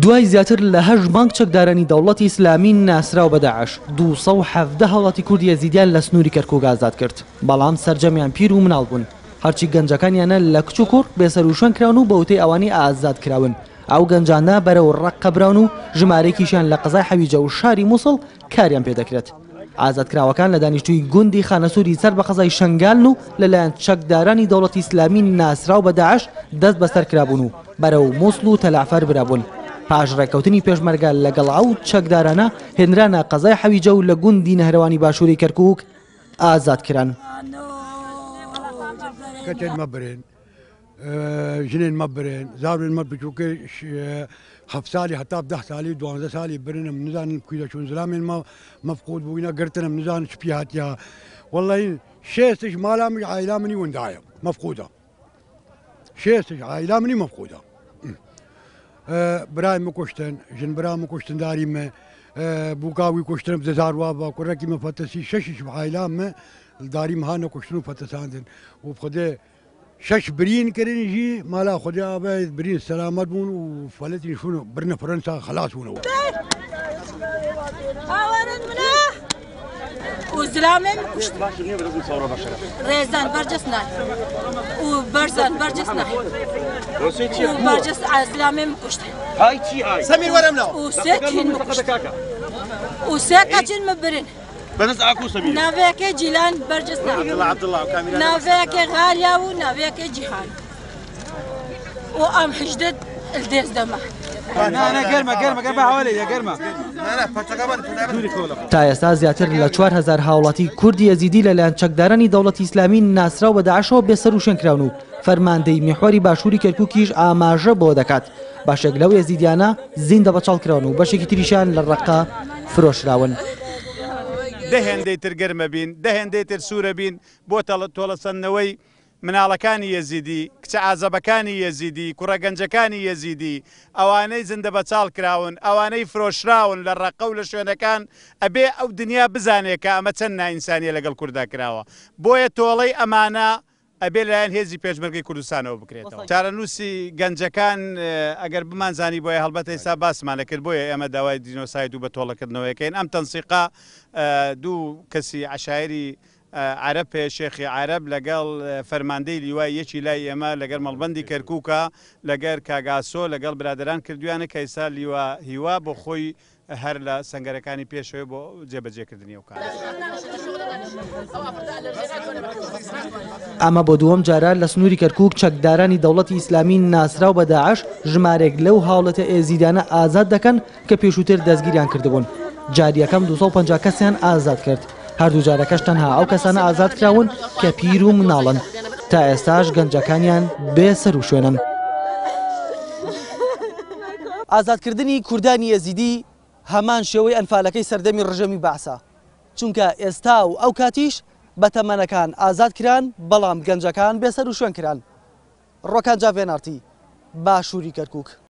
دوای زیاتر لە 8 مانگ چەکدارانی دەوڵەتی ئیسلامی ناسراو بە داعش 270 هەوڵاتی کوردی یەزیدیان لە سنووری کەرکووک ئازاد کرد بەڵام سەرجەمیان پیر و مناڵ بوون هەرچی گەنجەکانیانە لە کچ و کوڕ بێسەر و شوێن کراون و بەوتەی ئەوانی ئازاد کراون ئەو گەنجانە بەرەو ڕەقە براون و ژمارەیەکیشیان لە قەزای حەویجە و شاری مووسڵ کاریان پێدەکرێت ئازادکراوەکان لە دانیشتووی گوندی خانەسووری سەر بە قەزای شنگالن و لەلایەن چەکدارانی دەوڵەتی ئیسلامی ناسراو بە داعش دەست بەسەر کرابوون و بەرەو مووسڵ و تەلعفەر برابوون پاش ڕێککەوتنی پێشمەرگە لەگەڵ ئەو چەکدارانە هێنرانە قەزای حەویجە و لە گوندی نەهرەوانی باشووری کەرکووک ئازادکران کەچێت مەبرێن ژنێن مەبرێن زاورێن مە بچووکە 7 سالی هەتا 10 سالی 12 سالی برنم نزانم کوی دەچوون زلامێن مەفقود بووینە گرتنم نزانم چ پێ هاتیە وەڵی شێستش مالا منی عایلا منی وندایە مەفقودە شێستش عایلا منی مەفقودە برای کوشتن ژن برا کوشتن داریمە بووکاوی کوشتنم دەزاروا بە کوڕێکی مەفەتەسی شەشش عایلامە داریم هانە کوشتن و پەتەساندن و خودێ شش برین کردنی مالا خدا باید برین سلامت بون و فلتی شونو برن فرانسا خلاص بونه. آورد منه. وزلامم کشت. رزان برجس نه. و برزان برجس نه. و برجس زلامم کشت. های چی های؟ سمیر ورم لا. و سکین کشت. و سکچین مبرین. بنز اكو سمير نافيك جيلان برجسنا عبد الله وكاميرا نافيك غاليا ونافيك جيهان وام حجدد الديس دمه انا قرمه حوالي يا قرمه تا ئێستا زیاتر لە 4000 هاوڵاتی کوردی یەزیدی لەلایەن چەکدارانی دەوڵەتی ئیسلامی ناسراو بە داعشەوە بێسەر و شوێنکراون و فەرماندەی میحوەری باشووری کەرکووکیش ئاماژە بۆ دەکات باشێک لەو یەزیدیانە زیندە بەچاڵکراون و بەشێکی تریشیان لە ڕەقە فرۆشراون دەهێندەیتر گەرمە بین دەهێندەیتر سوورە بین بۆ تۆڵەسەندنەوەی مناڵەکانی یەزیدی کچە ئازەبەکانی یەزیدی کوڕەگەنجەکانی یەزیدی ئەوانەی زندە بەچاڵ کراون ئەوانەی فرۆشراون لە ڕەقە و لە شوێنەکان ئەبێ ئەو دنیا بزانێت کە ئەمە چەند نائینسانیە لەگەڵ کووردا کراوە بۆیە تۆڵەی ئەمانە ئەبێ لایەن هێزی پێشمەرگەی کوردستانەوە بکرێتەوە چارەنووسی گەنجەکان ئەگەر بمانزانی بۆیە هەڵبەت ئێستا باسمانە کرد بۆیە ئێمە داوای دینۆساید و بە تۆڵەکردنەوەیەکەین ئەم تەنسیقا دوو کەسی عشایری عرب شێخی عرب لەگەڵ فەرماندەی لیوای یەکی لای ئێمە لەگەر مەڵبەندی کەرکووکە لەگەر کاگاسۆ لەگەڵ برادران کردویانە کە ئێستا لیوا هیوا بۆ خۆی هەر لە سەنگەرەکانی پێشەوەی بۆ جێبەجێکردنی ئەو کار ئەمە بۆ دووەم جارە لە سنووری کەرکووک چەکدارانی دەوڵەتی ئیسلامی ناسراو بە داعش ژمارێک لەو هاوڵەتە ئێزیدانە ئازاد دەکەن کە پێشووتر دەستگیریان کردبوون جاریەکەم 250 کەسیان ئازاد کرد هەردوو جارەکەش تەنها ئەو کەسانە ئازاد کراون کە پیر و مناڵن تا ئێستاش گەنجەکانیان بێسەر و شوێنن ئازادکردنی کوردانی یەزیدی هەمان شێوەی ئەنفالەکەی سەردەمی ڕژەمی بەعسا چونکە ئێستا و ئەو کاتیش بەتەمەنەکان ئازاد کران بەڵام گەنجەکان بێسەر و شوێن کران ڕۆکان جاڤێنارتی باشووری کەرکووک